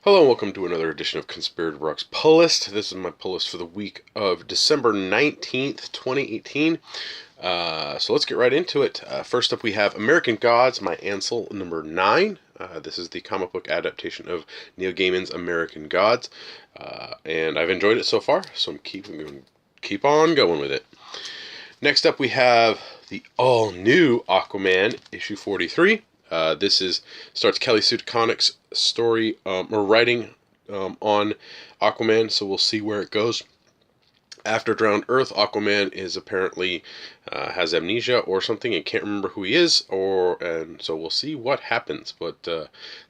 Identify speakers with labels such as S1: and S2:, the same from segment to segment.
S1: Hello and welcome to another edition of Conspirator Rock's Pull List. This is my pull list for the week of December 19th, 2018. So let's get right into it. First up we have American Gods, my Ansel number 9. This is the comic book adaptation of Neil Gaiman's American Gods. And I've enjoyed it so far, so I'm keep on going with it. Next up we have the all-new Aquaman, issue 43. This starts Kelly Sue DeConnick's story or writing on Aquaman, so we'll see where it goes. After Drowned Earth, Aquaman is apparently has amnesia or something and can't remember who he is, and so we'll see what happens. But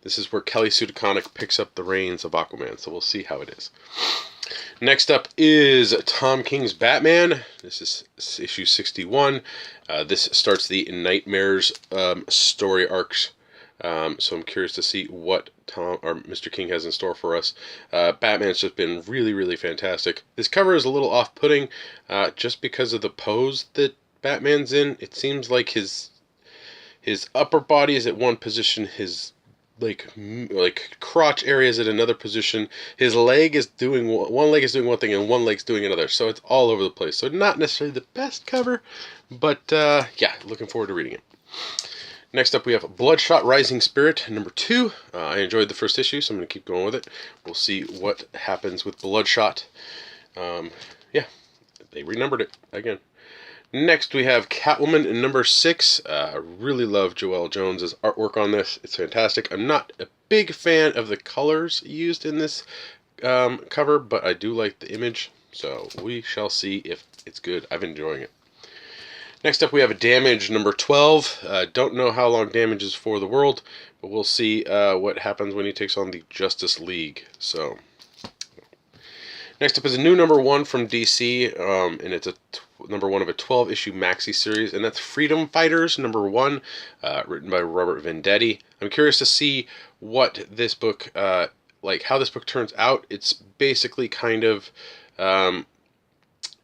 S1: this is where Kelly Sue DeConnick picks up the reins of Aquaman, so we'll see how it is. Next up is Tom King's Batman. This is issue 61. This starts the Nightmares story arcs. So I'm curious to see what Mr. King has in store for us. Batman's just been really, really fantastic. This cover is a little off-putting just because of the pose that Batman's in. It seems like his upper body is at one position, his like crotch area is at another position. His leg is doing one leg is doing one thing and one leg's doing another. So it's all over the place. So not necessarily the best cover, but yeah, looking forward to reading it. Next up we have Bloodshot Rising Spirit number 2. I enjoyed the first issue, so I'm going to keep going with it. We'll see what happens with Bloodshot. Yeah, they renumbered it again. Next we have Catwoman in number 6. Really love Joelle Jones's artwork on this. It's fantastic. I'm not a big fan of the colors used in this cover, but I do like the image, so we shall see if it's good. I've been enjoying it. Next up we have Damage number 12. Don't know how long Damage is for the world, but we'll see what happens when he takes on the Justice League. So next up is a new number 1 from DC, and it's a number 1 of a 12-issue maxi series, and that's Freedom Fighters number 1, written by Robert Venditti. I'm curious to see what this book, how this book turns out. It's basically kind of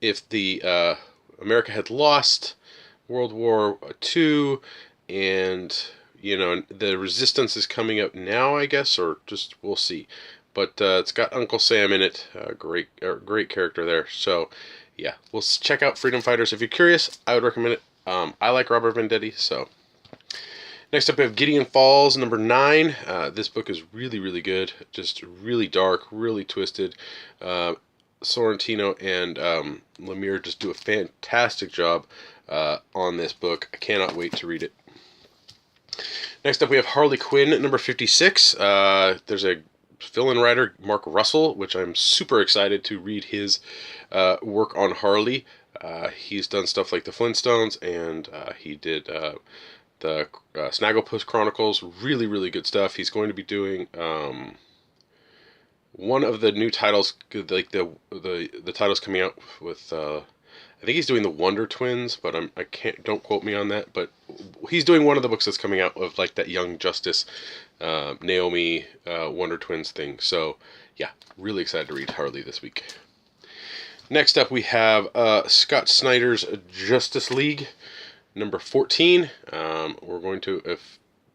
S1: if the America had lost World War II, and the resistance is coming up now, I guess, or just we'll see. But it's got Uncle Sam in it, great character there. So yeah, we'll check out Freedom Fighters. If you're curious, I would recommend it. I like Robert Venditti, so. Next up we have Gideon Falls number 9. This book is really, really good. Just really dark, really twisted. Sorrentino and Lemire just do a fantastic job on this book. I cannot wait to read it. Next up we have Harley Quinn number 56. There's a fill-in writer, Mark Russell, which I'm super excited to read his work on Harley. He's done stuff like the Flintstones, and he did the Snagglepuss Chronicles. Really, really good stuff. He's going to be doing one of the new titles, like the titles coming out with. I think he's doing the Wonder Twins, but don't quote me on that. But he's doing one of the books that's coming out of like that Young Justice, Naomi Wonder Twins thing. So yeah, really excited to read Harley this week. Next up we have Scott Snyder's Justice League number 14. We're going to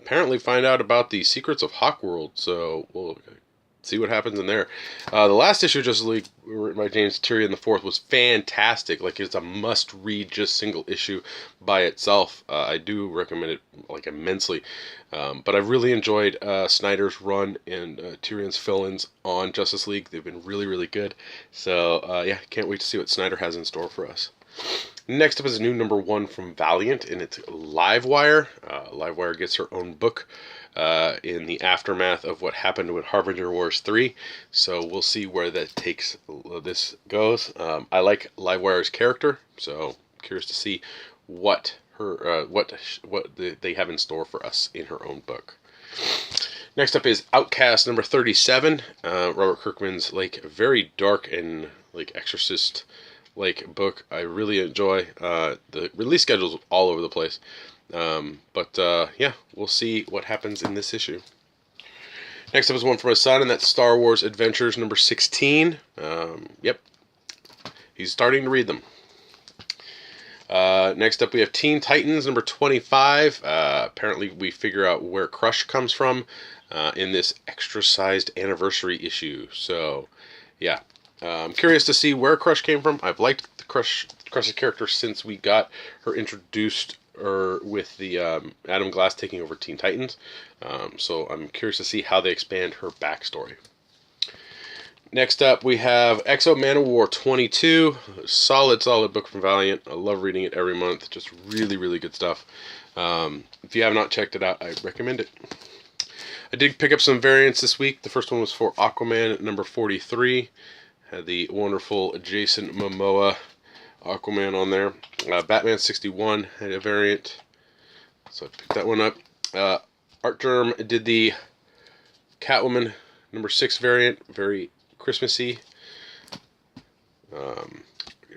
S1: apparently find out about the secrets of Hawkworld, so we'll see what happens in there. The last issue of Justice League, written by James Tyrion IV, was fantastic. Like, it's a must-read, just single issue by itself. I do recommend it immensely. But I've really enjoyed Snyder's run and Tyrion's fill-ins on Justice League. They've been really, really good. So yeah, can't wait to see what Snyder has in store for us. Next up is a new number 1 from Valiant, and it's Livewire. Livewire gets her own book in the aftermath of what happened with Harbinger Wars 3. So we'll see where this goes. I like Livewire's character, so curious to see what they have in store for us in her own book. Next up is Outcast number 37. Robert Kirkman's very dark and Exorcist book. I really enjoy. The release schedule's all over the place. But yeah, we'll see what happens in this issue. Next up is one from his son, and that's Star Wars Adventures number 16. Yep, he's starting to read them. Next up we have Teen Titans number 25. Apparently we figure out where Crush comes from. in this extra-sized anniversary issue. So, yeah. I'm curious to see where Crush came from. I've liked the Crush's character since we got her introduced with the Adam Glass taking over Teen Titans. So I'm curious to see how they expand her backstory. Next up, we have X-O Manowar 22. Solid book from Valiant. I love reading it every month. Just really, really good stuff. If you have not checked it out, I recommend it. I did pick up some variants this week. The first one was for Aquaman number 43. Had the wonderful Jason Momoa Aquaman on there. Batman 61 had a variant, so I picked that one up. Artgerm did the Catwoman number 6 variant, very Christmassy.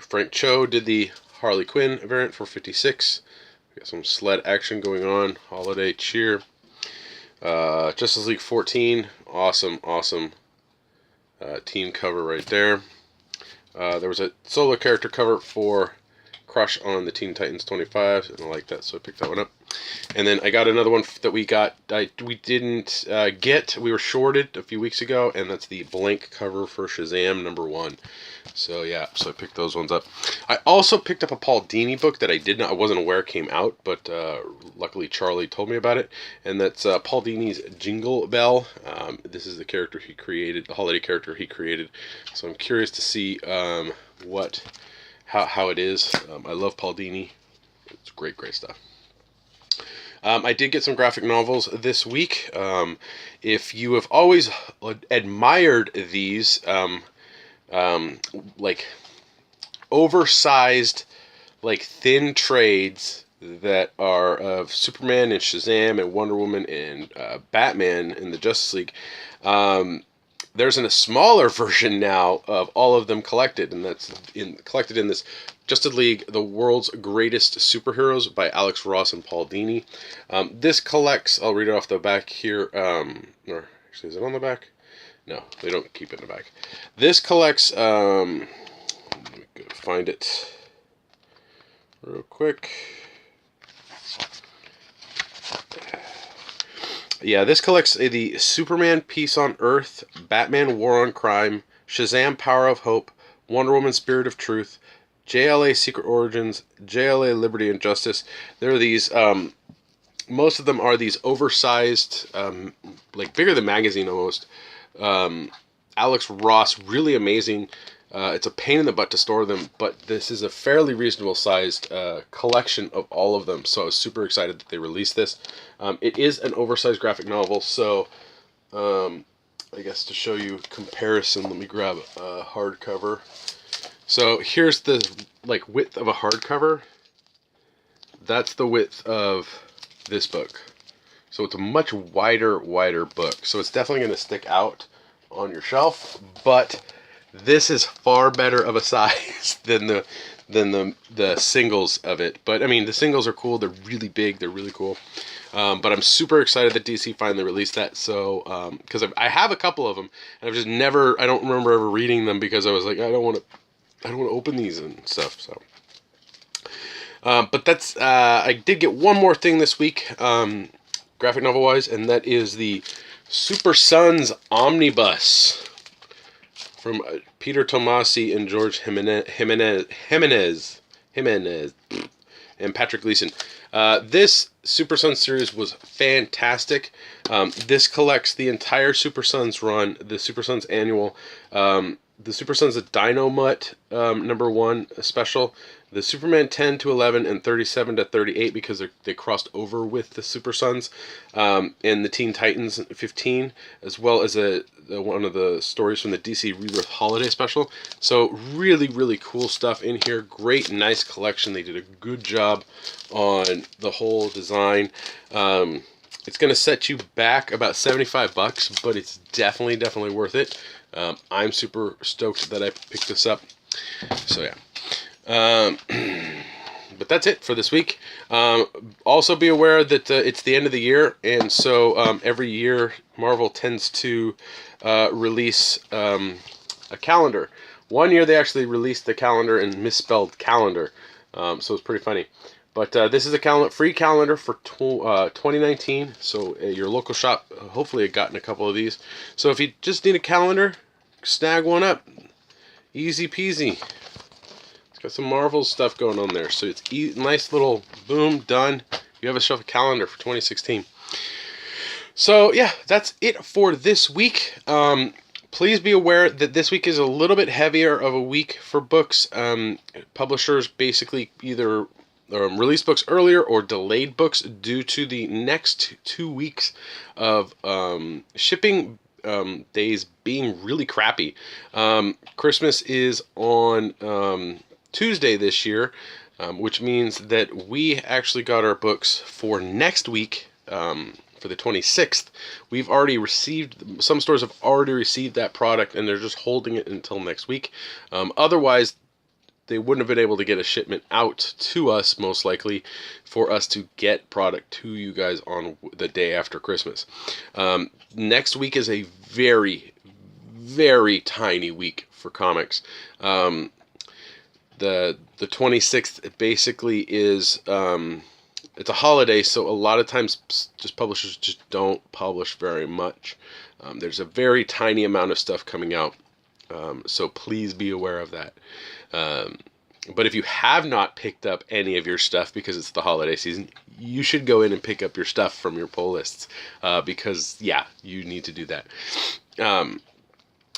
S1: Frank Cho did the Harley Quinn variant for 56. We got some sled action going on, holiday cheer. Justice League 14, awesome team cover right there. There was a solo character cover for Crush on the Teen Titans 25, and I like that, so I picked that one up. And then I got another one that we didn't get. We were shorted a few weeks ago, and that's the blank cover for Shazam number 1. So yeah, so I picked those ones up. I also picked up a Paul Dini book that I wasn't aware came out, but luckily Charlie told me about it, and that's Paul Dini's Jingle Bell. This is the character he created, the holiday character he created. So I'm curious to see how it is. I love Paul Dini. It's great stuff. I did get some graphic novels this week. If you have always admired these, like oversized, like thin trades that are of Superman and Shazam and Wonder Woman and Batman in the Justice League, there's a smaller version now of all of them collected, and that's collected in this Justice League, The World's Greatest Superheroes by Alex Ross and Paul Dini. This collects, I'll read it off the back here, or actually, is it on the back? No, they don't keep it in the back. This collects, let me go find it real quick. Yeah, this collects the Superman Peace on Earth, Batman War on Crime, Shazam Power of Hope, Wonder Woman Spirit of Truth, JLA Secret Origins, JLA Liberty and Justice. There are these, most of them are these oversized, like bigger than magazine almost. Alex Ross, really amazing. It's a pain in the butt to store them, but this is a fairly reasonable sized collection of all of them, so I was super excited that they released this. It is an oversized graphic novel, so I guess to show you comparison, let me grab a hardcover. So here's the width of a hardcover. That's the width of this book. So it's a much wider book. So it's definitely going to stick out on your shelf, but this is far better of a size than the singles of it. But I mean, the singles are cool. They're really big. They're really cool. But I'm super excited that DC finally released that. So because I have a couple of them, and I've just never. I don't remember ever reading them because I was like, I don't want to open these and stuff. So. But that's. I did get one more thing this week, graphic novel wise, and that is the Super Sons Omnibus from Peter Tomasi and George Jimenez and Patrick Gleason. This Super Sons series was fantastic. This collects the entire Super Sons run, the Super Sons annual, the Super Sons of Dino Mutt number 1 special, the Superman 10 to 11 and 37 to 38 because they crossed over with the Super Sons, and the Teen Titans 15, as well as one of the stories from the DC Rebirth Holiday Special. So really cool stuff in here. Great, nice collection. They did a good job on the whole design. It's going to set you back about $75, but it's definitely worth it. I'm super stoked that I picked this up. So yeah. But that's it for this week. Also be aware that it's the end of the year, and so every year Marvel tends to release a calendar. One year they actually released the calendar and misspelled calendar, so it's pretty funny. But this is a free calendar for 2019. So your local shop hopefully had gotten a couple of these. So if you just need a calendar, snag one up. Easy peasy. It's got some Marvel stuff going on there. So it's nice little boom, done. You have yourself a calendar for 2016. So yeah, that's it for this week. Please be aware that this week is a little bit heavier of a week for books. Publishers basically either release books earlier or delayed books due to the next 2 weeks of shipping days being really crappy. Christmas is on Tuesday this year, which means that we actually got our books for next week. For the 26th, we've already received, some stores have already received that product and they're just holding it until next week. Otherwise, they wouldn't have been able to get a shipment out to us, most likely, for us to get product to you guys on the day after Christmas. Next week is a very, very tiny week for comics. The 26th basically is... it's a holiday, so a lot of times just publishers just don't publish very much. There's a very tiny amount of stuff coming out, so please be aware of that. But if you have not picked up any of your stuff because it's the holiday season, you should go in and pick up your stuff from your pull lists, because, yeah, you need to do that. And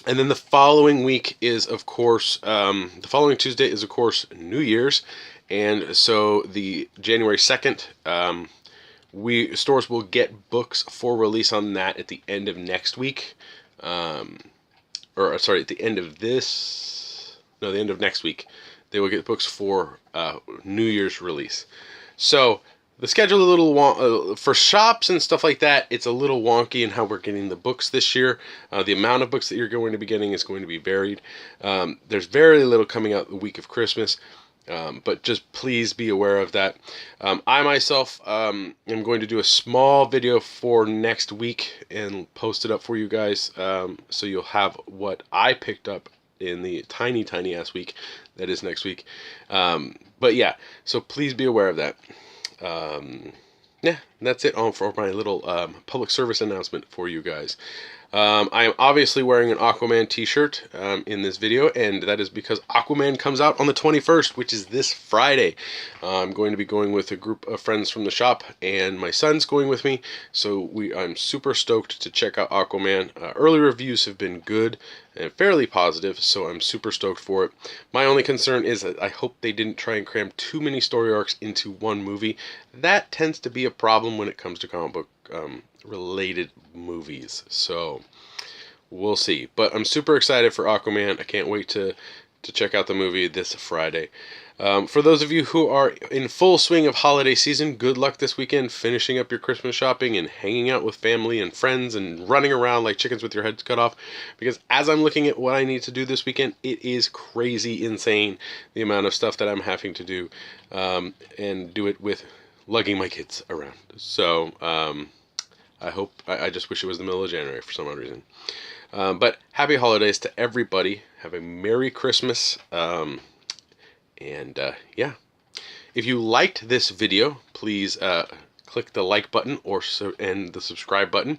S1: then the following week is, of course, the following Tuesday is, of course, New Year's. And so the January 2nd, stores will get books for release on that at the end of next week. At the end of the end of next week. They will get books for New Year's release. So the schedule a little for shops and stuff like that. It's a little wonky in how we're getting the books this year. The amount of books that you're going to be getting is going to be varied. There's very little coming out the week of Christmas. But just please be aware of that. I myself am going to do a small video for next week and post it up for you guys, so you'll have what I picked up in the tiny ass week that is next week. But yeah, so please be aware of that. Yeah, that's it for my little public service announcement for you guys. I am obviously wearing an Aquaman t-shirt in this video, and that is because Aquaman comes out on the 21st, which is this Friday. I'm going to be going with a group of friends from the shop, and my son's going with me, so I'm super stoked to check out Aquaman. Early reviews have been good and fairly positive, so I'm super stoked for it. My only concern is that I hope they didn't try and cram too many story arcs into one movie. That tends to be a problem when it comes to comic book related movies, so we'll see. But I'm super excited for Aquaman. I can't wait to check out the movie this Friday. For those of you who are in full swing of holiday season, good luck this weekend finishing up your Christmas shopping and hanging out with family and friends and running around like chickens with your heads cut off, because as I'm looking at what I need to do this weekend, it is crazy insane the amount of stuff that I'm having to do, and do it with lugging my kids around. So I just wish it was the middle of January for some odd reason. But happy holidays to everybody. Have a Merry Christmas. Yeah. If you liked this video, please click the like button and the subscribe button.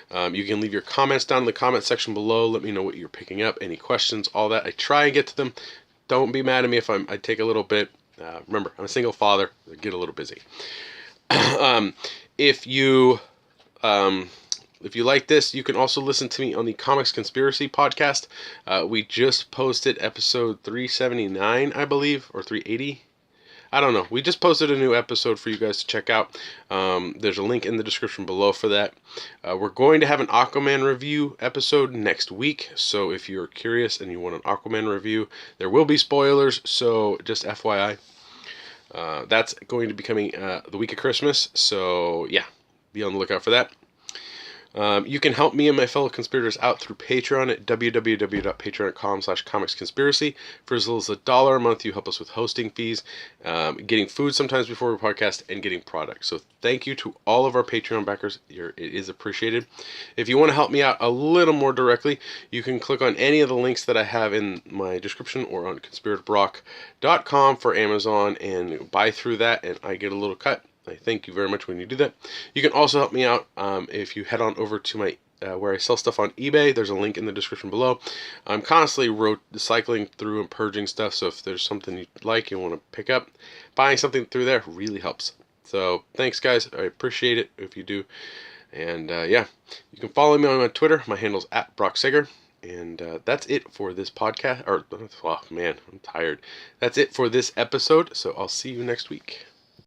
S1: You can leave your comments down in the comment section below. Let me know what you're picking up, any questions, all that. I try and get to them. Don't be mad at me if I take a little bit. Remember, I'm a single father. I get a little busy. If you like this, you can also listen to me on the Comics Conspiracy podcast. We just posted episode 379, I believe, or 380. I don't know. We just posted a new episode for you guys to check out. There's a link in the description below for that. We're going to have an Aquaman review episode next week. So if you're curious and you want an Aquaman review, there will be spoilers. So just FYI. That's going to be coming the week of Christmas. So yeah, be on the lookout for that. You can help me and my fellow conspirators out through Patreon at www.patreon.com/comicsconspiracy. For as little as $1 a month, you help us with hosting fees, getting food sometimes before we podcast, and getting products. So thank you to all of our Patreon backers. It is appreciated. If you want to help me out a little more directly, you can click on any of the links that I have in my description or on conspiratorrock.com for Amazon and buy through that, and I get a little cut. I thank you very much when you do that. You can also help me out if you head on over to my where I sell stuff on eBay. There's a link in the description below. I'm constantly cycling through and purging stuff, so if there's something you like, you want to pick up, buying something through there really helps. So thanks, guys. I appreciate it if you do. And yeah, you can follow me on my Twitter. My handle's @BrockSager. And that's it for this podcast. Oh man, I'm tired. That's it for this episode. So I'll see you next week.